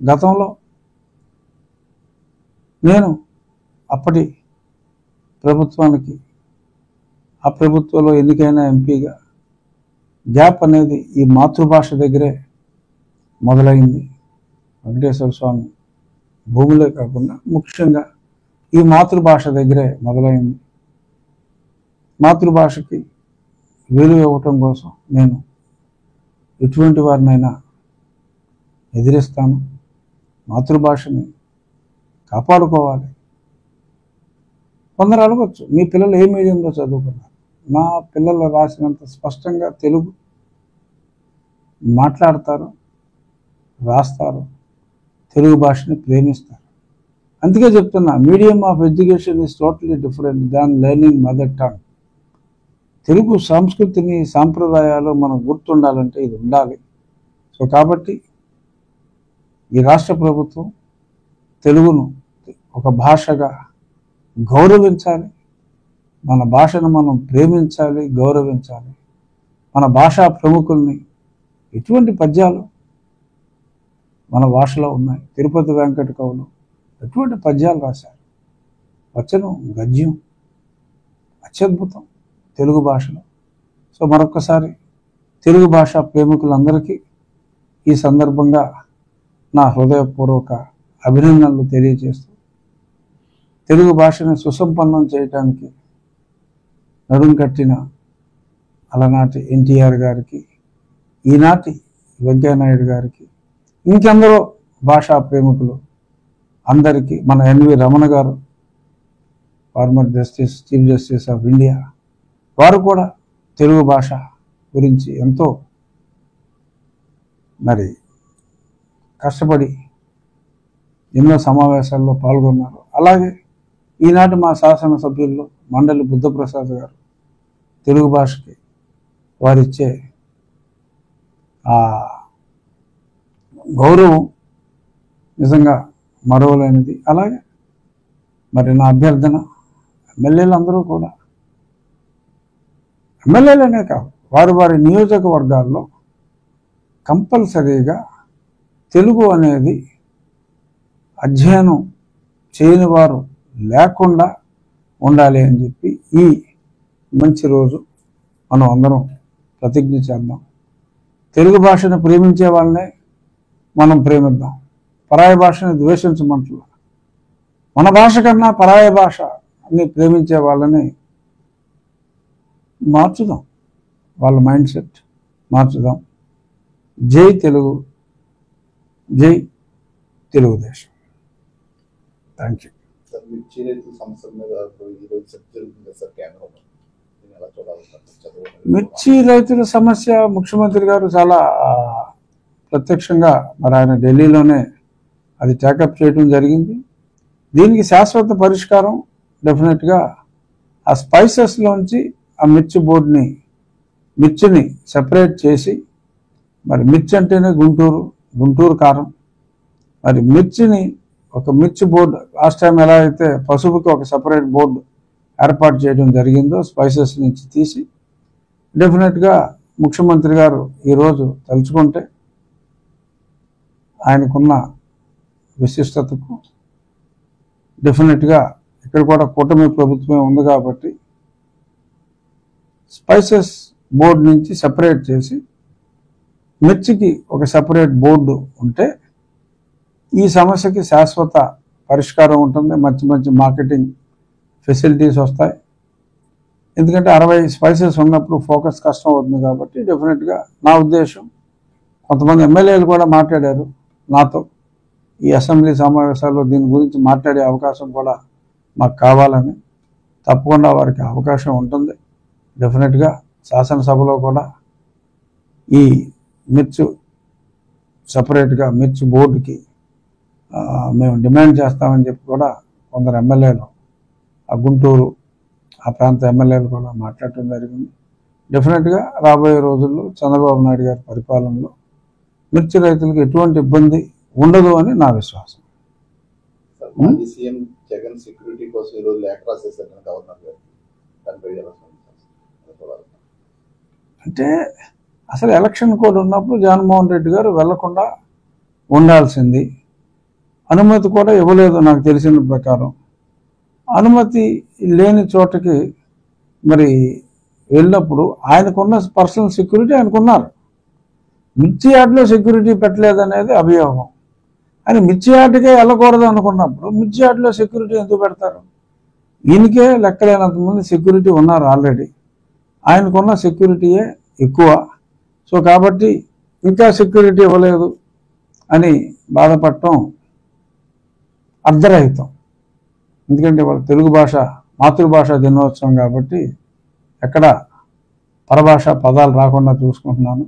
గతంలో నేను అప్పటి ప్రభుత్వానికి ఆ ప్రభుత్వంలో ఎన్నికైన ఎంపీగా గ్యాప్ అనేది ఈ మాతృభాష దగ్గరే మొదలైంది. వెంకటేశ్వర స్వామి భూములే కాకుండా ముఖ్యంగా ఈ మాతృభాష దగ్గరే మొదలైంది. మాతృభాషకి విలువ ఇవ్వటం కోసం నేను ఎటువంటి వారినైనా ఎదిరిస్తాను. మాతృభాషని కాపాడుకోవాలి. కొందరు అడగచ్చు, మీ పిల్లలు ఏ మీడియంలో చదువుకున్నారు? నా పిల్లలు రాసినంత స్పష్టంగా తెలుగు మాట్లాడతారు, రాస్తారు, తెలుగు భాషని ప్రేమిస్తారు. అందుకే చెప్తున్నా, medium of education is totally different than learning mother tongue. Telugu సంస్కృతిని, సాంప్రదాయాలు మనకు గుర్తుండాలంటే ఇది ఉండాలి. సో కాబట్టి ఈ రాష్ట్ర ప్రభుత్వం తెలుగును ఒక భాషగా గౌరవించాలి. మన భాషను మనం ప్రేమించాలి, గౌరవించాలి. మన భాషా ప్రముఖుల్ని ఎటువంటి పద్యాలు మన భాషలో ఉన్నాయి. తిరుపతి వెంకట కవులు ఎటువంటి పద్యాలు రాశారు. వచనం, గద్యం అత్యద్భుతం తెలుగు భాషలో. సో మరొక్కసారి తెలుగు భాషా ప్రేమికులందరికీ ఈ సందర్భంగా నా హృదయపూర్వక అభినందనలు తెలియజేస్తూ, తెలుగు భాషను సుసంపన్నం చేయటానికి నడుం కట్టిన అలనాటి ఎన్టీఆర్ గారికి, ఈనాటి వెంకయ్యనాయుడు గారికి, ఇంకెందరో భాషా ప్రేమికులు అందరికీ, మన ఎన్వి రమణ గారు former justice, chief justice of India, వారు కూడా తెలుగు భాష గురించి ఎంతో మరి కష్టపడి ఎన్నో సమావేశాల్లో పాల్గొన్నారు. అలాగే ఈనాటి మా శాసనసభ్యుల్లో మండలి బుద్ధప్రసాద్ గారు తెలుగు భాషకి వారిచ్చే ఆ గౌరవం నిజంగా మరవలేనిది. అలాగే మరి నా అభ్యర్థన, ఎమ్మెల్యేలందరూ కూడా, ఎమ్మెల్యేలనే కాదు, వారి వారి నియోజకవర్గాల్లో కంపల్సరీగా తెలుగు అనేది అధ్యయనం చేయని వారు లేకుండా ఉండాలి అని చెప్పి ఈ మంచి రోజు మనం అందరం ప్రతిజ్ఞ చేద్దాం. తెలుగు భాషను ప్రేమించే వాళ్ళనే మనం ప్రేమిద్దాం. పరాయి భాషని ద్వేషించమంటున్నా. మన భాష కన్నా పరాయి భాష అని ప్రేమించే వాళ్ళని మార్చుదాం, వాళ్ళ మైండ్ సెట్ మార్చుదాం. జై తెలుగు, జై తెలుగుదేశం. Thank you. మిర్చి రైతుల సమస్య ముఖ్యమంత్రి గారు చాలా ప్రత్యక్షంగా మరి ఆయన ఢిల్లీలోనే అది టేకప్ చేయడం జరిగింది. దీనికి శాశ్వత పరిష్కారం డెఫినెట్గా ఆ స్పైసెస్లోంచి ఆ మిర్చి బోర్డుని, మిర్చిని సెపరేట్ చేసి, మరి మిర్చి అంటేనే గుంటూరు కారం, మరి మిర్చిని ఒక మిర్చి బోర్డు, లాస్ట్ టైం ఎలా అయితే పసుపుకి ఒక సపరేట్ బోర్డు ఏర్పాటు చేయడం జరిగిందో స్పైసెస్ నుంచి తీసి, డెఫినెట్గా ముఖ్యమంత్రి గారు ఈరోజు తలుచుకుంటే ఆయనకున్న విశిష్టతకు డెఫినెట్గా ఇక్కడ కూడా కూటమి ప్రభుత్వమే ఉంది కాబట్టి స్పైసెస్ బోర్డు నుంచి సెపరేట్ చేసి మిర్చికి ఒక సెపరేట్ బోర్డు ఉంటే ఈ సమస్యకి శాశ్వత పరిష్కారం ఉంటుంది. మంచి మంచి మార్కెటింగ్ ఫెసిలిటీస్ వస్తాయి. ఎందుకంటే 60 స్పైసెస్ ఉన్నప్పుడు ఫోకస్ కష్టం అవుతుంది కాబట్టి డెఫినెట్గా నా ఉద్దేశం, కొంతమంది ఎమ్మెల్యేలు కూడా మాట్లాడారు నాతో ఈ అసెంబ్లీ సమావేశాల్లో దీని గురించి మాట్లాడే అవకాశం కూడా మాకు కావాలని. తప్పకుండా వారికి అవకాశం ఉంటుంది. డెఫినెట్గా శాసనసభలో కూడా ఈ మిర్చి సపరేట్గా మిర్చి బోర్డుకి మేము డిమాండ్ చేస్తామని చెప్పి కూడా కొందరు ఎమ్మెల్యేలు, ఆ గుంటూరు ఆ ప్రాంత ఎమ్మెల్యేలు కూడా మాట్లాడటం జరిగింది. డెఫినెట్గా రాబోయే రోజుల్లో చంద్రబాబు నాయుడు గారి పరిపాలనలో మిర్చి రైతులకు ఎటువంటి ఇబ్బంది ఉండదు అని నా విశ్వాసం. అంటే అసలు ఎలక్షన్ కోడ్ ఉన్నప్పుడు జగన్మోహన్ రెడ్డి గారు వెళ్లకుండా ఉండాల్సింది. అనుమతి కూడా ఇవ్వలేదు నాకు తెలిసిన ప్రకారం. అనుమతి లేని చోటకి మరి వెళ్ళినప్పుడు ఆయనకున్న పర్సనల్ సెక్యూరిటీ ఆయనకున్నారు. మిర్చి యార్డ్లో సెక్యూరిటీ పెట్టలేదనేది అభియోగం. ఆయన మిర్చి యార్డ్కే వెళ్ళకూడదు అనుకున్నప్పుడు మిర్చి యార్డ్లో సెక్యూరిటీ ఎందుకు పెడతారు? ఈయనకే లెక్కలేనంతమంది సెక్యూరిటీ ఉన్నారు ఆల్రెడీ. ఆయనకున్న సెక్యూరిటీయే ఎక్కువ. సో కాబట్టి ఇంకా సెక్యూరిటీ ఇవ్వలేదు అని బాధపడటం అర్ధరహితం. ఎందుకంటే వాళ్ళ తెలుగు భాష మాతృభాష దినోత్సవం కాబట్టి ఎక్కడ పరభాష పదాలు రాకుండా చూసుకుంటున్నాను.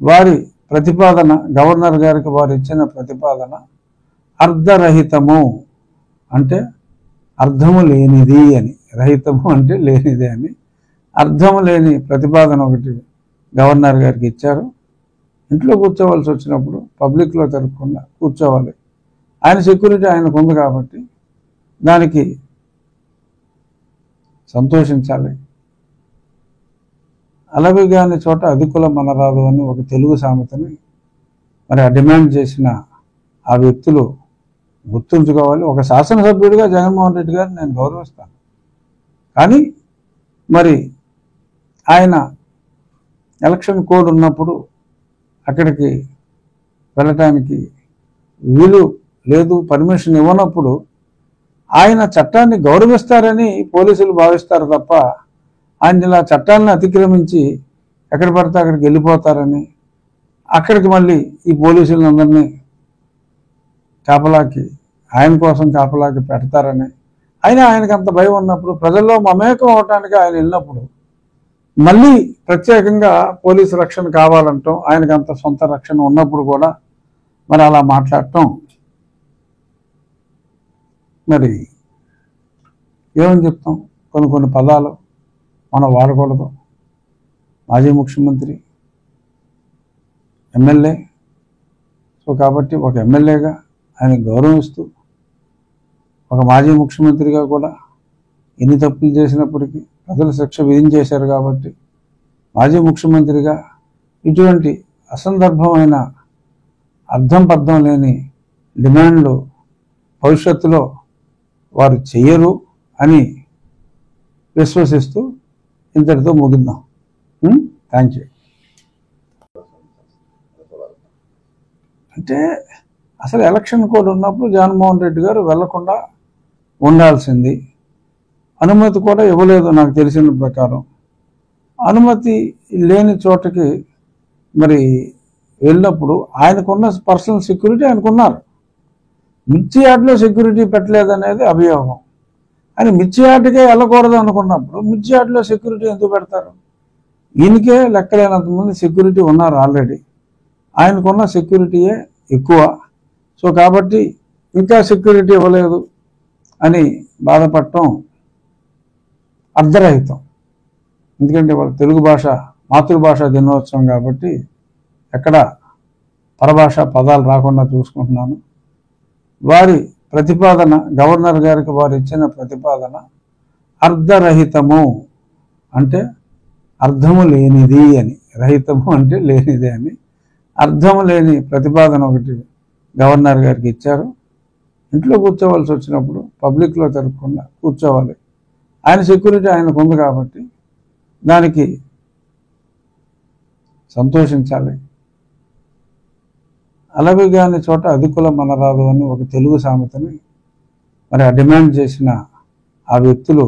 వారి ప్రతిపాదన, గవర్నర్ గారికి వారు ఇచ్చిన ప్రతిపాదన అర్ధరహితము అంటే అర్థము లేనిది అని, రహితము అంటే లేనిది అని. అర్థము లేని ప్రతిపాదన ఒకటి గవర్నర్ గారికి ఇచ్చారు. ఇంట్లో కూర్చోవలసి వచ్చినప్పుడు పబ్లిక్లో తిరగకుండా కూర్చోవాలి. ఆయన సెక్యూరిటీ ఆయనకు ఉంది కాబట్టి దానికి సంతోషించాలి. అలవిగాని చోట అధికుల మనరాదు అని ఒక తెలుగు సామెతని మరి ఆ డిమాండ్ చేసిన ఆ వ్యక్తులు గుర్తుంచుకోవాలి. ఒక శాసనసభ్యుడిగా జగన్మోహన్ రెడ్డి గారిని నేను గౌరవిస్తాను. కానీ మరి ఆయన ఎలక్షన్ కోడ్ ఉన్నప్పుడు అక్కడికి వెళ్ళటానికి వీలు లేదు, పర్మిషన్ ఇవ్వనప్పుడు ఆయన చట్టాన్ని గౌరవిస్తారని పోలీసులు భావిస్తారు తప్ప ఆయన ఇలా చట్టాలను అతిక్రమించి ఎక్కడ పడితే అక్కడికి వెళ్ళిపోతారని, అక్కడికి మళ్ళీ ఈ పోలీసులందరినీ కాపలాకి ఆయన కోసం కాపలాకి పెడతారని, ఆయనకు అంత భయం ఉన్నప్పుడు, ప్రజల్లో మమేకం అవటానికి ఆయన వెళ్ళినప్పుడు మళ్ళీ ప్రత్యేకంగా పోలీసు రక్షణ కావాలంటాం, ఆయనకు అంత సొంత రక్షణ ఉన్నప్పుడు కూడా మరి అలా మాట్లాడటం మరి ఏమని చెప్తాం? కొన్ని పదాలు మనం వాడకూడదు. మాజీ ముఖ్యమంత్రి, ఎమ్మెల్యే. సో కాబట్టి ఒక ఎమ్మెల్యేగా ఆయన గౌరవిస్తూ, ఒక మాజీ ముఖ్యమంత్రిగా కూడా ఎన్ని తప్పులు చేసినప్పటికీ ప్రజలు శిక్ష విధించేశారు కాబట్టి మాజీ ముఖ్యమంత్రిగా ఇటువంటి అసందర్భమైన అర్థం పర్థం లేని డిమాండ్లు భవిష్యత్తులో వారు చెయ్యరు అని విశ్వసిస్తూ ఇంతటితో ముగిద్దాం. Thank you. అంటే అసలు ఎలక్షన్ కోడ్ ఉన్నప్పుడు జగన్మోహన్ రెడ్డి గారు వెళ్లకుండా ఉండాల్సింది. అనుమతి కూడా ఇవ్వలేదు నాకు తెలిసిన ప్రకారం. అనుమతి లేని చోటకి మరి వెళ్ళినప్పుడు ఆయనకున్న పర్సనల్ సెక్యూరిటీ ఆయనకున్నారు. మిర్చి యార్డ్లో సెక్యూరిటీ పెట్టలేదనేది అభియోగం. ఆయన మిర్చి యార్డ్కే వెళ్ళకూడదు అనుకున్నప్పుడు మిర్చి యార్డ్లో సెక్యూరిటీ ఎందుకు పెడతారు? ఈయనకే లెక్కలేనంతమంది సెక్యూరిటీ ఉన్నారు ఆల్రెడీ. ఆయనకున్న సెక్యూరిటీయే ఎక్కువ. సో కాబట్టి ఇంకా సెక్యూరిటీ ఇవ్వలేదు అని బాధపడటం అర్ధరహితం. ఎందుకంటే వాళ్ళ తెలుగు భాష మాతృభాష దినోత్సవం కాబట్టి ఎక్కడ పరభాష పదాలు రాకుండా చూసుకుంటున్నాను. వారి ప్రతిపాదన, గవర్నర్ గారికి వారు ఇచ్చిన ప్రతిపాదన అర్ధరహితము అంటే అర్థము లేనిది అని, రహితము అంటే లేనిది అని. అర్థము లేని ప్రతిపాదన ఒకటి గవర్నర్ గారికి ఇచ్చారు. ఇంట్లో కూర్చోవలసి వచ్చినప్పుడు పబ్లిక్లో తిరగకుండా కూర్చోవాలి. ఆయన సెక్యూరిటీ ఆయనకు ఉంది కాబట్టి దానికి సంతోషించాలి. అలవిగాని చోట అధికుల మనరాదు అని ఒక తెలుగు సామెతని మరి ఆ డిమాండ్ చేసిన ఆ వ్యక్తులు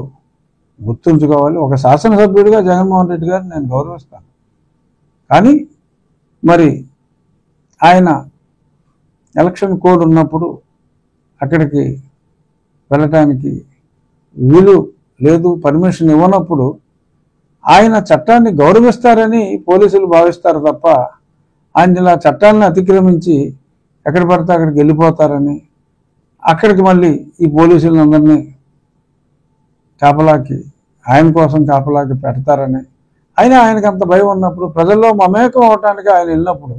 గుర్తుంచుకోవాలి. ఒక శాసనసభ్యుడిగా జగన్మోహన్ రెడ్డి గారిని నేను గౌరవిస్తాను. కానీ మరి ఆయన ఎలక్షన్ కోడ్ ఉన్నప్పుడు అక్కడికి వెళ్ళటానికి వీలు లేదు, పర్మిషన్ ఇవ్వనప్పుడు ఆయన చట్టాన్ని గౌరవిస్తారని పోలీసులు భావిస్తారు తప్ప ఆయన ఇలా చట్టాలను అతిక్రమించి ఎక్కడ పడితే అక్కడికి వెళ్ళిపోతారని, అక్కడికి మళ్ళీ ఈ పోలీసులందరినీ కాపలాకి ఆయన కోసం కాపలాకి పెడతారని, ఆయనకు అంత భయం ఉన్నప్పుడు, ప్రజల్లో మమేకం అవటానికి ఆయన వెళ్ళినప్పుడు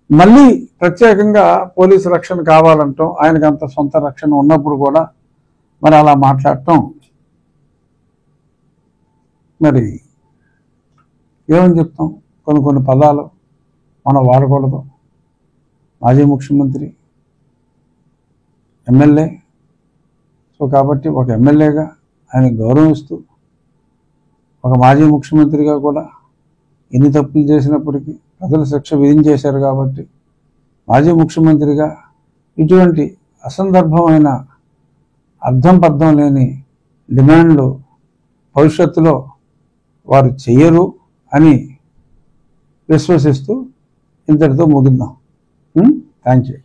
మళ్ళీ ప్రత్యేకంగా పోలీసు రక్షణ కావాలంటాం, ఆయనకు అంత సొంత రక్షణ ఉన్నప్పుడు కూడా మరి అలా మాట్లాడటం మరి ఏమని చెప్తాం? కొన్ని పదాలు మనం వాడకూడదు. మాజీ ముఖ్యమంత్రి, ఎమ్మెల్యే. సో కాబట్టి ఒక ఎమ్మెల్యేగా ఆయన గౌరవిస్తూ, ఒక మాజీ ముఖ్యమంత్రిగా కూడా ఎన్ని తప్పులు చేసినప్పటికీ ప్రజలు శిక్ష విధించేశారు కాబట్టి మాజీ ముఖ్యమంత్రిగా ఇటువంటి అసందర్భమైన అర్థం పర్థం లేని డిమాండ్లు భవిష్యత్తులో వారు చెయ్యరు అని విశ్వసిస్తూ ఇంతటితో ముగిద్దాం. Thank you.